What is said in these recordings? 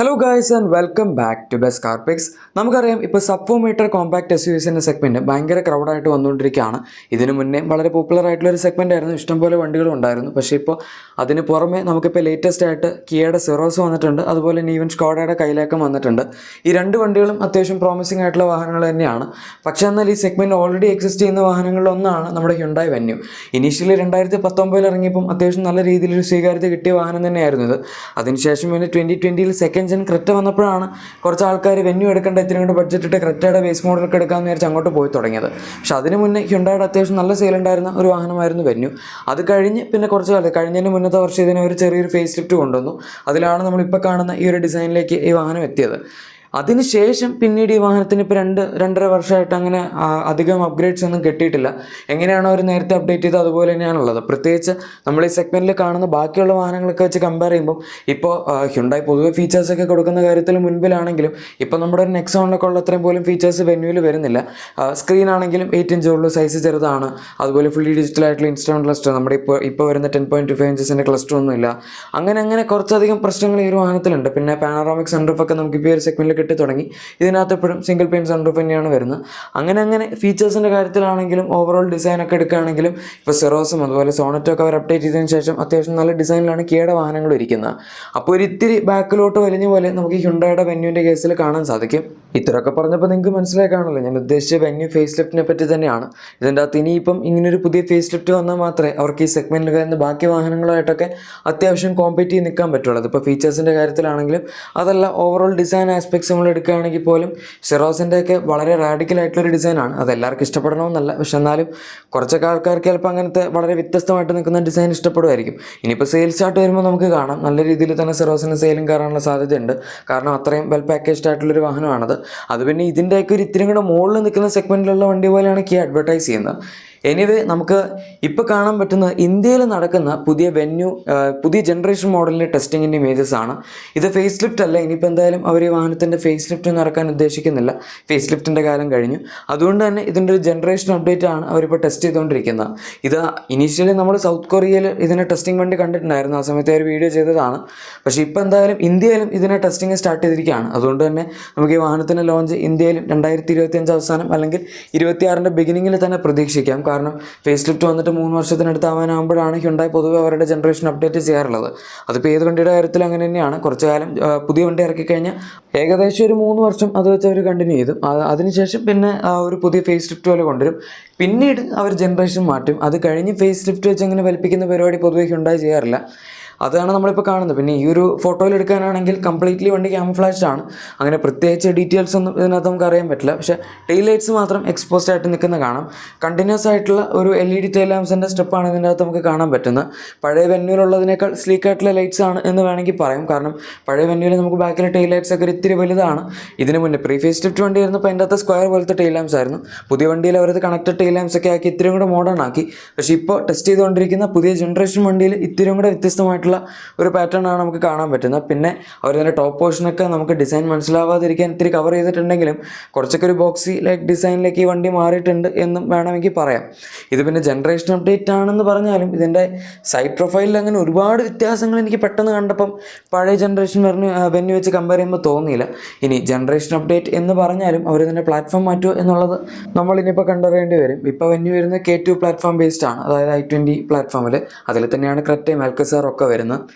Hello guys and welcome back to best car picks. നമുക്കറിയാം ഇപ്പോൾ sub 4 metre compact SUVസിൻ്റെ segment ഭയങ്കര ക്രൗഡായിട്ട് വന്നുകൊണ്ടിരിക്കുകയാണ്. ഇതിനു മുന്നേ വളരെ പോപ്പുലർ ആയിട്ടുള്ളൊരു സെഗ്മെൻ്റ് ആയിരുന്നു, ഇഷ്ടംപോലെ വണ്ടികളും ഉണ്ടായിരുന്നു. പക്ഷേ ഇപ്പോൾ അതിന് പുറമെ നമുക്കിപ്പോൾ ലേറ്റസ്റ്റ് ആയിട്ട് കിയയുടെ സെറോസ് വന്നിട്ടുണ്ട്, അതുപോലെ തന്നെ ഈവൻ സ്കോഡയുടെ കൈലേക്കം വന്നിട്ടുണ്ട്. ഈ രണ്ട് വണ്ടികളും അത്യാവശ്യം പ്രോമിസിംഗ് ആയിട്ടുള്ള വാഹനങ്ങൾ തന്നെയാണ്. പക്ഷേ എന്നാൽ ഈ സെഗ്മെൻറ്റ് ഓൾറെഡി എക്സിസ്റ്റ് ചെയ്യുന്ന വാഹനങ്ങളിലൊന്നാണ് നമ്മുടെ ഹ്യുണ്ടായി വെന്യൂ. ഇനീഷ്യലി 2019 ഇറങ്ങിയപ്പം അത്യാവശ്യം നല്ല രീതിയിലൊരു സ്വീകാര്യത കിട്ടിയ വാഹനം തന്നെയായിരുന്നു ഇത്. അതിനുശേഷം പിന്നെ 2020 സെക്കൻഡ് ജെൻ ക്രെറ്റ വന്നപ്പോഴാണ് കുറച്ച് ആൾക്കാർ വെന്യൂ എടുക്കേണ്ട ഇത്രയും കൊണ്ട് ബഡ്ജറ്റ് ഇട്ട് ക്രെറ്റയുടെ ബേസ് മോഡലൊക്കെ എടുക്കാമെന്ന് വിചാരിച്ച് അങ്ങോട്ട് പോയി തുടങ്ങിയത്. പക്ഷേ അതിന് മുന്നേ ഹ്യുണ്ടായുടെ അത്യാവശ്യം നല്ല സെയിൽ ഉണ്ടായിരുന്ന ഒരു വാഹനമായിരുന്നു വെന്യൂ. അത് കഴിഞ്ഞ് പിന്നെ കുറച്ച് കാലം കഴിഞ്ഞതിന് മുന്നത്തെ വർഷം ഇതിന് ഒരു ചെറിയൊരു ഫേസ് ലിഫ്റ്റ് കൊണ്ടുവന്നു. അതിലാണ് നമ്മളിപ്പോൾ കാണുന്ന ഈ ഒരു ഡിസൈനിലേക്ക് ഈ വാഹനം എത്തിയത്. അതിനുശേഷം പിന്നീട് ഈ വാഹനത്തിന് ഇപ്പോൾ 2-2.5 വർഷമായിട്ട് അങ്ങനെ അധികം അപ്ഗ്രേഡ്സ് ഒന്നും കിട്ടിയിട്ടില്ല. എങ്ങനെയാണോ അവർ നേരത്തെ അപ്ഡേറ്റ് ചെയ്തത് അതുപോലെ തന്നെയാണുള്ളത്. പ്രത്യേകിച്ച് നമ്മൾ ഈ സെഗ്മെൻറ്റിൽ കാണുന്ന ബാക്കിയുള്ള വാഹനങ്ങളൊക്കെ വെച്ച് കമ്പയർ ചെയ്യുമ്പോൾ ഇപ്പോൾ ഹ്യുണ്ടായി പൊതുവെ ഫീച്ചേഴ്സൊക്കെ കൊടുക്കുന്ന കാര്യത്തിൽ മുൻപിലാണെങ്കിലും ഇപ്പോൾ നമ്മുടെ ഒരു നെക്സോണിലൊക്കെ ഉള്ള അത്രയും പോലും ഫീച്ചേഴ്സ് വെന്യൂവിൽ വരുന്നില്ല. സ്ക്രീൻ ആണെങ്കിലും 8 ഇഞ്ച് ഉള്ളൂ, സൈസ് ചെറുതാണ്. അതുപോലെ ഫുള്ളി ഡിജിറ്റൽ ആയിട്ടുള്ള ഇൻസ്ട്രുമെൻറ്റ് ക്ലസ്റ്റർ, നമ്മുടെ ഇപ്പോൾ വരുന്ന 10.25 ഇഞ്ചസിൻ്റെ ക്ലസ്റ്റർ ഒന്നുമില്ല. അങ്ങനെ കുറച്ചധികം പ്രശ്നങ്ങൾ ഈ ഒരു വാഹനത്തിലുണ്ട്. പിന്നെ പാനോറാമിക് സൺറൂഫൊക്കെ നമുക്കിപ്പോൾ ഈ ഒരു സെഗ്മെൻറ്റിൽ കിട്ടി തുടങ്ങി. ഇതിനകത്ത് എപ്പോഴും സിംഗിൾ പെയിൻ സൺറൂഫ് തന്നെയാണ് വരുന്നത്. അങ്ങനെ ഫീച്ചേഴ്സിൻ്റെ കാര്യത്തിലാണെങ്കിലും ഓവറോൾ ഡിസൈനൊക്കെ എടുക്കുകയാണെങ്കിലും ഇപ്പോൾ സെറോസും അതുപോലെ സോണറ്റൊക്കെ അവർ അപ്ഡേറ്റ് ചെയ്തതിന് ശേഷം അത്യാവശ്യം നല്ല ഡിസൈനിലാണ് കിയയുടെ വാഹനങ്ങൾ ഇരിക്കുന്നത്. അപ്പോൾ ഒരു ഇത്തിരി ബാക്കിലോട്ട് വലിഞ്ഞ പോലെ നമുക്ക് ഹ്യുണ്ടായുടെ വെന്യൂവിൻ്റെ കേസിൽ കാണാൻ സാധിക്കും. ഇത്രയൊക്കെ പറഞ്ഞപ്പോൾ നിങ്ങൾക്ക് മനസ്സിലായി കാണുമല്ലോ, ഞാൻ ഉദ്ദേശിച്ച വെന്യൂ ഫേസ് ലിഫ്റ്റിനെ പറ്റി തന്നെയാണ്. ഇതിൻ്റെ അകത്ത് ഇനിയിപ്പം ഇങ്ങനൊരു പുതിയ ഫേസ് ലിഫ്റ്റ് വന്നാൽ മാത്രമേ അവർക്ക് ഈ സെഗ്മെൻറ്റിൽ വരുന്ന ബാക്കി വാഹനങ്ങളുമായിട്ടൊക്കെ അത്യാവശ്യം കോമ്പീറ്റ് ചെയ്ത് നിൽക്കാൻ പറ്റുള്ളൂ. ഇപ്പോൾ ഫീച്ചേഴ്സിൻ്റെ കാര്യത്തിലാണെങ്കിലും അതല്ല ഓവറോൾ ഡിസൈൻ ആസ്പെക്ട്സ് നമ്മൾ എടുക്കുകയാണെങ്കിൽ പോലും സെറോസിൻ്റെയൊക്കെ വളരെ റാഡിക്കലായിട്ടുള്ളൊരു ഡിസൈനാണ്. അതെല്ലാവർക്കും ഇഷ്ടപ്പെടണമെന്നല്ല, പക്ഷെ എന്നാലും കുറച്ചൊക്കെ ആൾക്കാർക്ക് ചിലപ്പോൾ അങ്ങനത്തെ വളരെ വ്യത്യസ്തമായിട്ട് നിൽക്കുന്ന ഡിസൈൻ ഇഷ്ടപ്പെടുമായിരിക്കും. ഇനിയിപ്പോൾ സെയിൽസ് ചാർട്ട് വരുമ്പോൾ നമുക്ക് കാണാം നല്ല രീതിയിൽ തന്നെ സെറോസിന് സെയിലും കയറാനുള്ള സാധ്യതയുണ്ട്. കാരണം അത്രയും വെൽ പാക്കേജ്ഡ് ആയിട്ടുള്ളൊരു വാഹനമാണത്. അത് പിന്നെ ഇതിൻ്റെയൊക്കെ ഒരു ഇത്തിരി കൂടെ മുകളിൽ നിൽക്കുന്ന സെഗ്മെൻറ്റിലുള്ള വണ്ടി പോലെയാണ് കിയ അഡ്വർടൈസ് ചെയ്യുന്നത്. എനിവേ നമുക്ക് ഇപ്പോൾ കാണാൻ പറ്റുന്ന ഇന്ത്യയിൽ നടക്കുന്ന പുതിയ വെന്യൂ പുതിയ ജനറേഷൻ മോഡലിൻ്റെ ടെസ്റ്റിങ്ങിൻ്റെ ഇമേജസ് ആണ്. ഇത് ഫേസ് ലിഫ്റ്റ് അല്ല. ഇനിയിപ്പോൾ എന്തായാലും അവർ ഈ വാഹനത്തിൻ്റെ ഫേസ് ലിഫ്റ്റ് നടക്കാൻ ഉദ്ദേശിക്കുന്നില്ല. ഫേസ് ലിഫ്റ്റിൻ്റെ കാലം കഴിഞ്ഞു. അതുകൊണ്ട് തന്നെ ഇതിൻ്റെ ഒരു ജനറേഷൻ അപ്ഡേറ്റ് ആണ് അവരിപ്പോൾ ടെസ്റ്റ് ചെയ്തുകൊണ്ടിരിക്കുന്നത്. ഇത് ഇനീഷ്യലി നമ്മൾ സൗത്ത് കൊറിയയിൽ ഇതിൻ്റെ ടെസ്റ്റിംഗ് വണ്ടി കണ്ടിട്ടുണ്ടായിരുന്നു, ആ സമയത്ത് ഒരു വീഡിയോ ചെയ്തതാണ്. പക്ഷേ ഇപ്പോൾ എന്തായാലും ഇന്ത്യയിലും ഇതിൻ്റെ ടെസ്റ്റിംഗ് സ്റ്റാർട്ട് ചെയ്തിരിക്കുകയാണ്. അതുകൊണ്ട് തന്നെ നമുക്ക് ഈ വാഹനത്തിൻ്റെ ലോഞ്ച് ഇന്ത്യയിലും 2025 അവസാനം അല്ലെങ്കിൽ 2026 ബിഗിനിങ്ങിൽ തന്നെ പ്രതീക്ഷിക്കാം. കാരണം ഫേസ് ലിഫ്റ്റ് വന്നിട്ട് 3 വർഷത്തിനടുത്ത് ആവാനാകുമ്പോഴാണ് ഹ്യുണ്ടായി പൊതുവെ അവരുടെ ജനറേഷൻ അപ്ഡേറ്റ് ചെയ്യാറുള്ളത്. അതിപ്പോൾ ഏത് വണ്ടിയുടെ കാര്യത്തിൽ അങ്ങനെ തന്നെയാണ്. കുറച്ച് കാലം പുതിയ വണ്ടി ഇറക്കി കഴിഞ്ഞാൽ ഏകദേശം ഒരു 3 വർഷം അത് വെച്ച് അവർ കണ്ടിന്യൂ ചെയ്തു. അതിനുശേഷം പിന്നെ ഒരു പുതിയ ഫേസ് ലിഫ്റ്റ് പോലെ കൊണ്ടുവരും. പിന്നീട് അവർ ജനറേഷൻ മാറ്റും. അത് കഴിഞ്ഞ് ഫേസ് ലിഫ്റ്റ് വെച്ച് അങ്ങനെ വലിപ്പിക്കുന്ന പരിപാടി പൊതുവെ ഹ്യുണ്ടായി ചെയ്യാറില്ല. അതാണ് നമ്മളിപ്പോൾ കാണുന്നത്. പിന്നെ ഈ ഒരു ഫോട്ടോയിൽ എടുക്കാനാണെങ്കിൽ കംപ്ലീറ്റ്ലി വണ്ടി ക്യാമഫ്ലാഷ്ഡ് ആണ്. അങ്ങനെ പ്രത്യേകിച്ച് ഡീറ്റെയിൽസ് ഒന്നും ഇതിനകത്ത് നമുക്ക് അറിയാൻ പറ്റില്ല. പക്ഷേ ടെയിൽ ലൈറ്റ്സ് മാത്രം എക്സ്പോസ്ഡ് ആയിട്ട് നിൽക്കുന്ന കാണാം. കണ്ടിന്യൂസ് ആയിട്ടുള്ള ഒരു LED ടെയിൽ ലാംപ്സിൻ്റെ സ്റ്റെപ്പാണ് ഇതിൻ്റെ അകത്ത് നമുക്ക് കാണാൻ പറ്റുന്നത്. പഴയ വെന്യൂലുള്ളതിനേക്കാൾ സ്ലീക്ക് ആയിട്ടുള്ള ലൈറ്റ്സ് ആണ് എന്ന് വേണമെങ്കിൽ പറയാം. കാരണം പഴയ വെന്യൂവിൽ നമുക്ക് ബാക്കിലെ ടെയിൽ ലൈറ്റ്സ് ഒക്കെ ഇത്തിരി വലുതാണ്. ഇതിന് മുന്നേ പ്രീ ഫേസ് ലിഫ്റ്റ് വണ്ടി ആയിരുന്നപ്പോൾ അതിൻ്റെ അകത്ത് സ്ക്വയർ പോലത്തെ ടെയിൽ ലാംപ്സ് ആയിരുന്നു. പുതിയ വണ്ടിയിൽ അവരത് കണക്റ്റഡ് ടെയിൽ ലാംപ്സ് ഒക്കെ ആക്കി ഇത്തിരി കൂടെ മോഡേൺ ആക്കി. പക്ഷേ ഇപ്പോൾ ടെസ്റ്റ് ചെയ്തുകൊണ്ടിരിക്കുന്ന പുതിയ ജനറേഷൻ വണ്ടിയിൽ ഇത്തിരി കൂടെ വ്യത്യസ്തമായിട്ടുള്ള ഒരു പാറ്റേൺ ആണ് നമുക്ക് കാണാൻ പറ്റുന്നത്. പിന്നെ അവർ തന്നെ ടോപ്പ് പോർഷനൊക്കെ നമുക്ക് ഡിസൈൻ മനസ്സിലാവാതിരിക്കാൻ ഇത്തിരി കവർ ചെയ്തിട്ടുണ്ടെങ്കിലും കുറച്ചൊക്കെ ഒരു ബോക്സി ലൈക്ക് ഡിസൈനിലേക്ക് ഈ വണ്ടി മാറിയിട്ടുണ്ട് എന്നും വേണമെങ്കിൽ പറയാം. ഇത് പിന്നെ ജനറേഷൻ അപ്ഡേറ്റ് ആണെന്ന് പറഞ്ഞാലും ഇതിൻ്റെ സൈഡ് പ്രൊഫൈലിൽ അങ്ങനെ ഒരുപാട് വ്യത്യാസങ്ങൾ എനിക്ക് പെട്ടെന്ന് കണ്ടപ്പം പഴയ ജനറേഷൻ വെന്യൂ വെച്ച് കമ്പയർ ചെയ്യുമ്പോൾ തോന്നിയില്ല. ഇനി ജനറേഷൻ അപ്ഡേറ്റ് എന്ന് പറഞ്ഞാലും അവർ ഇതിൻ്റെ പ്ലാറ്റ്ഫോം മാറ്റുമോ എന്നുള്ളത് നമ്മളിനിപ്പോൾ കണ്ടറിയേണ്ടി വരും. ഇപ്പോൾ വെന്യൂ വരുന്നത് K2 പ്ലാറ്റ്ഫോം ബേസ്ഡ് ആണ്, അതായത് i20 പ്ലാറ്റ്ഫോമിൽ. അതിൽ തന്നെയാണ് ക്രെറ്റയും ആൽക്കസാറും ഒക്കെ വരുന്നത്.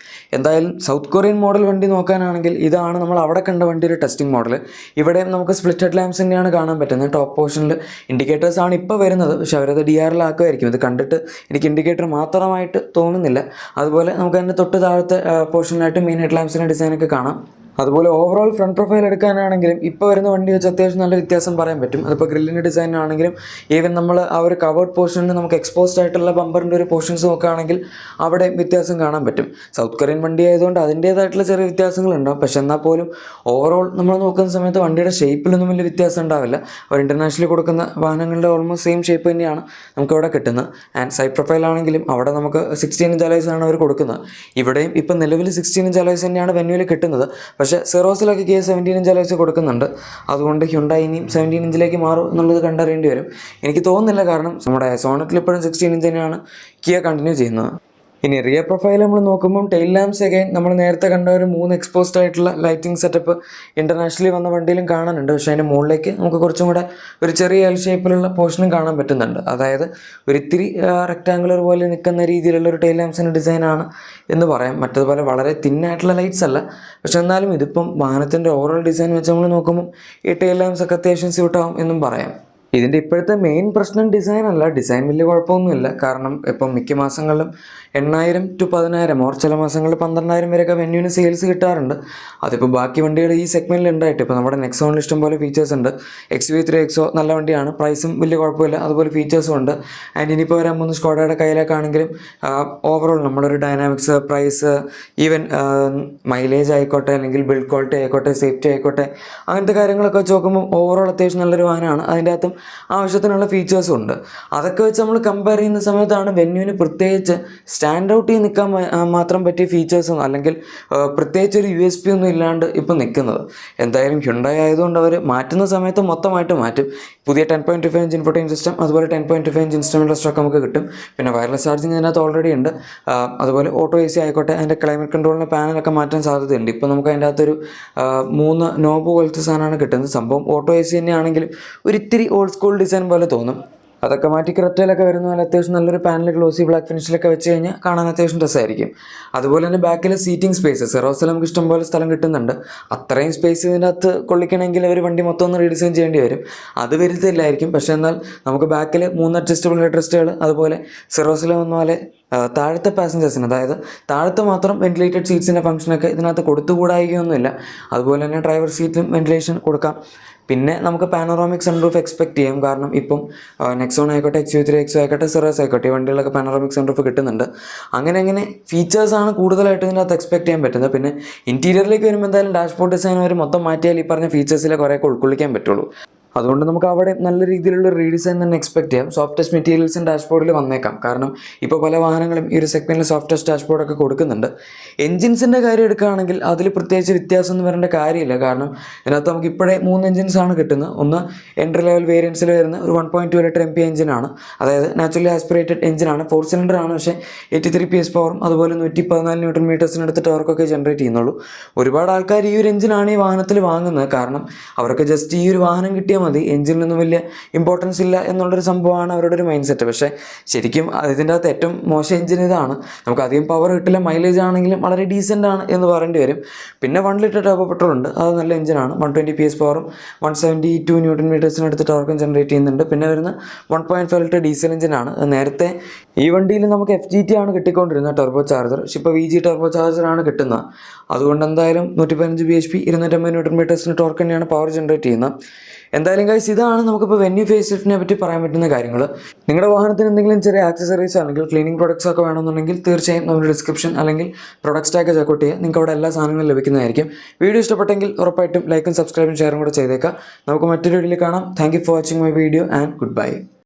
എന്തായാലും സൗത്ത് കൊറിയൻ മോഡൽ വണ്ടി നോക്കാനാണെങ്കിൽ ഇതാണ് നമ്മൾ അവിടെ കണ്ട വണ്ടിയുടെ ടെസ്റ്റിംഗ് മോഡൽ. ഇവിടെ നമുക്ക് സ്പ്ലിറ്റ് ഹെഡ് ലാംപ്സ് തന്നെയാണ് കാണാൻ പറ്റുന്നത്. ടോപ്പ് പോർഷനിൽ ഇൻഡിക്കേറ്റേഴ്സ് ആണ് ഇപ്പോൾ വരുന്നത്, പക്ഷേ അവരത് DRL ആക്കുമായിരിക്കും. ഇത് കണ്ടിട്ട് എനിക്ക് ഇൻഡിക്കേറ്റർ മാത്രമായിട്ട് തോന്നുന്നില്ല. അതുപോലെ നമുക്ക് അതിൻ്റെ തൊട്ട് താഴത്തെ പോർഷനിലായിട്ട് മെയിൻ ഹെഡ് ലാംപ്സിൻ്റെ ഡിസൈനൊക്കെ കാണാം. അതുപോലെ ഓവറോൾ ഫ്രണ്ട് പ്രൊഫൈൽ എടുക്കാനാണെങ്കിലും ഇപ്പോൾ വരുന്ന വണ്ടി വെച്ച് അത്യാവശ്യം നല്ല വ്യത്യാസം പറയാൻ പറ്റും. അതിപ്പോൾ ഗ്രില്ലിൻ്റെ ഡിസൈൻ ആണെങ്കിലും ഈവൻ നമ്മൾ ആ ഒരു കവേർഡ് പോർഷനിൽ നമുക്ക് എക്സ്പോസ്ഡ് ആയിട്ടുള്ള ബമ്പറിൻ്റെ ഒരു പോർഷൻസ് നോക്കുകയാണെങ്കിൽ അവിടെ വ്യത്യാസം കാണാൻ പറ്റും. സൗത്ത് കൊറിയൻ വണ്ടി ആയതുകൊണ്ട് അതിൻ്റേതായിട്ടുള്ള ചെറിയ വ്യത്യാസങ്ങളുണ്ടാവും. പക്ഷേ എന്നാൽ പോലും ഓവറോൾ നമ്മൾ നോക്കുന്ന സമയത്ത് വണ്ടിയുടെ ഷേപ്പിലൊന്നും വലിയ വ്യത്യാസം ഉണ്ടാവില്ല. അവർ ഇൻ്റർനാഷണലി കൊടുക്കുന്ന വാഹനങ്ങളുടെ ഓൾമോസ്റ്റ് സെയിം ഷേപ്പ് തന്നെയാണ് നമുക്കവിടെ കിട്ടുന്നത്. ആൻഡ് സൈഡ് പ്രൊഫൈൽ ആണെങ്കിലും അവിടെ നമുക്ക് 16 ഇഞ്ച് അലോയ്സ് ആണ് അവർ കൊടുക്കുന്നത്. ഇവിടെയും ഇപ്പം നിലവിൽ 16 ഇഞ്ച് അലോയ്സ് തന്നെയാണ് വെന്യൂവിൽ കിട്ടുന്നത്. പക്ഷേ സെറോസിലൊക്കെ 17 ഇഞ്ച് അലോയ്സ് കൊടുക്കുന്നുണ്ട്. അതുകൊണ്ട് ഹ്യുണ്ടായി ഇനിയും 17 ഇഞ്ചിലേക്ക് മാറും എന്നുള്ളത് കണ്ടറിയേണ്ടി വരും. എനിക്ക് തോന്നുന്നില്ല, കാരണം നമ്മുടെ സോണറ്റിൽ ഇപ്പോഴും 16 ഇഞ്ച് തന്നെയാണ് കിയ കണ്ടിന്യൂ ചെയ്യുന്നത്. ഇനി റിയർ പ്രൊഫൈൽ നമ്മൾ നോക്കുമ്പോൾ ടെയിൽ ലാംപ്സ് അഗൈൻ നമ്മൾ നേരത്തെ കണ്ട ഒരു 3 എക്സ്പോസ്ഡ് ആയിട്ടുള്ള ലൈറ്റിംഗ് സെറ്റപ്പ് ഇൻ്റർനാഷണലി വന്ന വണ്ടിയിലും കാണാനുണ്ട്. പക്ഷേ അതിൻ്റെ മുകളിലേക്ക് നമുക്ക് കുറച്ചും കൂടെ ഒരു ചെറിയ എൽ ഷേപ്പിലുള്ള പോർഷനും കാണാൻ പറ്റുന്നുണ്ട്. അതായത് ഒരിത്തിരി റെക്റ്റാങ്കുലർ പോലെ നിൽക്കുന്ന രീതിയിലുള്ള ഒരു ടെയിൽ ലാംപ്സിൻ്റെ ഡിസൈനാണ് എന്ന് പറയാം. മറ്റതുപോലെ വളരെ തിന്നായിട്ടുള്ള ലൈറ്റ്സ് അല്ല. പക്ഷെ എന്നാലും ഇതിപ്പം വാഹനത്തിൻ്റെ ഓവറോൾ ഡിസൈൻ വെച്ച് നമ്മൾ നോക്കുമ്പോൾ ഈ ടെയിൽ ലാംപ്സ് ഒക്കെ അത്യാവശ്യം സ്യൂട്ടാവും എന്നും പറയാം. ഇതിൻ്റെ ഇപ്പോഴത്തെ മെയിൻ പ്രശ്നം ഡിസൈൻ അല്ല. ഡിസൈൻ വലിയ കുഴപ്പമൊന്നുമില്ല. കാരണം ഇപ്പം മിക്ക മാസങ്ങളിലും 8,000 to 10,000 ഓർ ചില മാസങ്ങളിൽ 12,000 വരെയൊക്കെ വെന്യൂവിന് സെയിൽസ് കിട്ടാറുണ്ട്. അതിപ്പോൾ ബാക്കി വണ്ടികൾ ഈ സെഗ്മെൻറ്റിൽ ഉണ്ടായിട്ട് ഇപ്പോൾ നമ്മുടെ നെക്സോണിൽ ഇഷ്ടംപോലെ ഫീച്ചേഴ്സ് ഉണ്ട്. XUV3 XO നല്ല വണ്ടിയാണ്, പ്രൈസും വലിയ കുഴപ്പമില്ല, അതുപോലെ ഫീച്ചേഴ്സും ഉണ്ട്. ആൻഡ് ഇനിയിപ്പോൾ വരാൻ പോകുന്ന സ്കോഡയുടെ കയ്യിലേക്കാണെങ്കിലും ഓവറോൾ നമ്മളൊരു ഡൈനാമിക്സ്, പ്രൈസ്, ഈവൻ മൈലേജ് ആയിക്കോട്ടെ, അല്ലെങ്കിൽ ബിൽഡ് ക്വാളിറ്റി ആയിക്കോട്ടെ, സേഫ്റ്റി ആയിക്കോട്ടെ, അങ്ങനത്തെ കാര്യങ്ങളൊക്കെ വെച്ച് നോക്കുമ്പോൾ ഓവറോൾ അത്യാവശ്യം നല്ലൊരു വാഹനമാണ്. അതിൻ്റെ അകത്തും ആവശ്യത്തിനുള്ള ഫീച്ചേഴ്സും ഉണ്ട്. അതൊക്കെ വെച്ച് നമ്മൾ കമ്പയർ ചെയ്യുന്ന സമയത്താണ് വെന്യൂവിന് പ്രത്യേകിച്ച് സ്റ്റാൻഡ് ഔട്ട് ചെയ്ത് നിൽക്കാൻ മാത്രം പറ്റിയ ഫീച്ചേഴ്സും അല്ലെങ്കിൽ പ്രത്യേകിച്ച് ഒരു USP ഒന്നും ഇല്ലാണ്ട് ഇപ്പം നിൽക്കുന്നത്. എന്തായാലും ഹ്യുണ്ടായി ആയതുകൊണ്ട് അവർ മാറ്റുന്ന സമയത്ത് മൊത്തമായിട്ട് മാറ്റും. പുതിയ 10.25 ഇഞ്ച് ഇൻഫോർടൈൻമെന്റ് സിസ്റ്റം, അതുപോലെ 10.25 ഇഞ്ച് ഇൻസ്ട്രുമെൻ്റൽ സ്റ്റോക്ക് നമുക്ക് കിട്ടും. പിന്നെ വയർലെസ് ചാർജിങ് അതിനകത്ത് ഓൾറെഡി ഉണ്ട്. അതുപോലെ ഓട്ടോ AC ആയിക്കോട്ടെ, അതിൻ്റെ ക്ലൈമറ്റ് കൺട്രോളിൻ്റെ പാനലൊക്കെ മാറ്റാൻ സാധ്യതയുണ്ട്. ഇപ്പോൾ നമുക്ക് അതിൻ്റെ അകത്തൊരു 3 നോബ് പോലത്തെ സാധനമാണ് കിട്ടുന്നത്. സംഭവം ഓട്ടോ AC തന്നെയാണെങ്കിലും ഒരിത്തിരി ഓൾഡ് സ്കൂൾ ഡിസൈൻ പോലെ തോന്നും. അതൊക്കെ മാറ്റി ക്രെറ്റയിലൊക്കെ വരുന്ന പോലെ അത്യാവശ്യം നല്ലൊരു പാനൽ ഗ്ലോസി ബ്ലാക്ക് ഫിനിഷിലൊക്കെ വെച്ച് കഴിഞ്ഞാൽ കാണാൻ അത്യാവശ്യം രസമായിരിക്കും. അതുപോലെ തന്നെ ബാക്കിലെ സീറ്റിംഗ് സ്പേസ് സെറോസിൽ നമുക്ക് ഇഷ്ടംപോലെ സ്ഥലം കിട്ടുന്നുണ്ട്. അത്രയും സ്പേസ് ഇതിൻ്റെ അകത്ത് കൊള്ളിക്കണമെങ്കിൽ ഒരു വണ്ടി മൊത്തം ഒന്ന് റീഡിസൈൻ ചെയ്യേണ്ടി വരും. അത് വരുത്തില്ലായിരിക്കും. പക്ഷേ എന്നാൽ നമുക്ക് ബാക്കിൽ 3 അഡ്ജസ്റ്റബിൾ ഹെഡ് റെസ്റ്റുകൾ, അതുപോലെ സെറോസിൽ വന്ന പോലെ താഴത്തെ പാസഞ്ചേഴ്സിന്, അതായത് താഴത്തെ മാത്രം വെന്റിലേറ്റഡ് സീറ്റ്സിൻ്റെ ഫംഗ്ഷനൊക്കെ ഇതിനകത്ത് കൊടുത്തുകൂടായികയൊന്നുമില്ല. അതുപോലെ തന്നെ ഡ്രൈവർ സീറ്റിലും വെന്റിലേഷൻ കൊടുക്കാം. പിന്നെ നമുക്ക് പാനോറാമിക് സൺറൂഫ് എക്സ്പെക്ട് ചെയ്യാം. കാരണം ഇപ്പം നെക്സോൺ ആയിക്കോട്ടെ, XUV3 XO ആയിക്കോട്ടെ, സെറോസ് ആയിക്കോട്ടെ, ഈ വണ്ടികളൊക്കെ പാനോറാമിക് സൺറൂഫ് കിട്ടുന്നുണ്ട്. അങ്ങനെ ഫീച്ചേഴ്സാണ് കൂടുതലായിട്ട് ഇതിനകത്ത് എക്സ്പെക്ട് ചെയ്യാൻ പറ്റുന്നത്. പിന്നെ ഇൻറ്റീരിയറിലേക്ക് വരുമ്പോൾ എന്തായാലും ഡാഷ്ബോർഡ് ഡിസൈൻ വരെ മൊത്തം മാറ്റിയാൽ ഈ പറഞ്ഞ ഫീച്ചേഴ്സിലെ കുറേയൊക്കെ ഉൾക്കൊള്ളിക്കാൻ പറ്റുള്ളൂ. അതുകൊണ്ട് നമുക്ക് അവിടെ നല്ല രീതിയിലുള്ള റീഡിസൈൻ തന്നെ എക്സ്പെക്ട് ചെയ്യാം. സോഫ്റ്റസ്റ്റ് മെറ്റീരിയൽസും ഡാഷ്ബോർഡിൽ വന്നേക്കാം. കാരണം ഇപ്പോൾ പല വാഹനങ്ങളും ഈ ഒരു സെഗ്മെൻറ്റിൽ സോഫ്റ്റസ്റ്റ് ഡാഷ്ബോർഡൊക്കെ കൊടുക്കുന്നുണ്ട്. എൻജിൻസിൻ്റെ കാര്യം എടുക്കുകയാണെങ്കിൽ അതിൽ പ്രത്യേകിച്ച് വ്യത്യാസമൊന്നും വരേണ്ട കാര്യമില്ല. കാരണം ഇതിനകത്ത് നമുക്ക് ഇപ്പോഴേ 3 എൻജിൻസാണ് കിട്ടുന്നത്. ഒന്ന് എൻട്രി ലെവൽ വേരിയൻസിൽ വരുന്ന ഒരു 1.2 ലിറ്റർ MP എഞ്ചിനാണ്. അതായത് നാച്ചുറലി ആസ്പിറേറ്റഡ് എഞ്ചിനാണ്, 4 സിലിണ്ടറാണ്. പക്ഷേ 83 PS പവറും അതുപോലെ 114 ന്യൂട്ടൺ മീറ്റേഴ്സിനടുത്ത് ടോർക്കൊക്കെ ജനറേറ്റ് ചെയ്യുന്നുള്ളൂ. ഒരുപാട് ആൾക്കാർ ഈ ഒരു എഞ്ചിനാണ് ഈ വാഹനത്തിൽ വാങ്ങുന്നത്. കാരണം അവർക്ക് ജസ്റ്റ് ഈ ഒരു വാഹനം കിട്ടിയാൽ മതി, എഞ്ചിനൊന്നും വലിയ ഇമ്പോർട്ടൻസ് ഇല്ല എന്നുള്ളൊരു സംഭവമാണ് അവരുടെ ഒരു മൈൻഡ് സെറ്റ്. പക്ഷേ ശരിക്കും ഇതിൻ്റെ അകത്ത് ഏറ്റവും മോശം എഞ്ചിൻ ഇതാണ്. നമുക്ക് അധികം പവർ കിട്ടില്ല, മൈലേജ് ആണെങ്കിലും വളരെ ഡീസൻ്റ് ആണ് എന്ന് പറയേണ്ടി വരും. പിന്നെ 1 ലിറ്റർ ടർബോ പെട്രോൾ ഉണ്ട്, അത് നല്ല എഞ്ചിനാണ്. 120 PS പവറും 172 ന്യൂട്ടൺ മീറ്റേഴ്സിനടുത്ത് ടോർക്കും ജനറേറ്റ് ചെയ്യുന്നുണ്ട്. പിന്നെ വരുന്ന 1.5 ലിറ്റർ ഡീസൽ എഞ്ചിനാണ്. നേരത്തെ ഈ വണ്ടിയിൽ നമുക്ക് FGT ആണ് കിട്ടിക്കൊണ്ടിരുന്നത് ടർബോ ചാർജർ. പക്ഷേ ഇപ്പോൾ VG ടർബോ ചാർജറാണ് കിട്ടുന്നത്. അതുകൊണ്ട് എന്തായാലും 115 bhp 250 ന്യൂട്ടൺ മീറ്റേഴ്സിന് ടോർക്ക് തന്നെയാണ് പവർ ജനറേറ്റ് ചെയ്യുന്നത്. എന്തായാലും ഗൈസ്, ഇതാണ് നമുക്കിപ്പോൾ വെന്യൂ ഫേസ് ലിഫ്റ്റിനെ പറ്റി പറയാൻ പറ്റുന്ന കാര്യങ്ങൾ. നിങ്ങളുടെ വാഹനത്തിന് എന്തെങ്കിലും ചെറിയ ആക്സസറീസ് അല്ലെങ്കിൽ ക്ലീനിങ് പ്രൊഡക്ട്സ് ഒക്കെ വേണമെന്നുണ്ടെങ്കിൽ തീർച്ചയായും നമ്മുടെ ഡിസ്ക്രിപ്ഷൻ അല്ലെങ്കിൽ പ്രൊഡക്ട്സ് ടാഗ് ചെക്കൗട്ട് ചെയ്യുക. നിങ്ങൾക്ക് അവിടെ എല്ലാ സാധനങ്ങളും ലഭിക്കുന്നതായിരിക്കും. വീഡിയോ ഇഷ്ടപ്പെട്ടെങ്കിൽ ഉറപ്പായിട്ടും ലൈക്കും സബ്സ്ക്രൈബും ഷെയറും കൂടെ ചെയ്തേക്കാം. നമുക്ക് മറ്റൊരു വീഡിയോയിൽ കാണാം. Thank you for watching my video and good bye.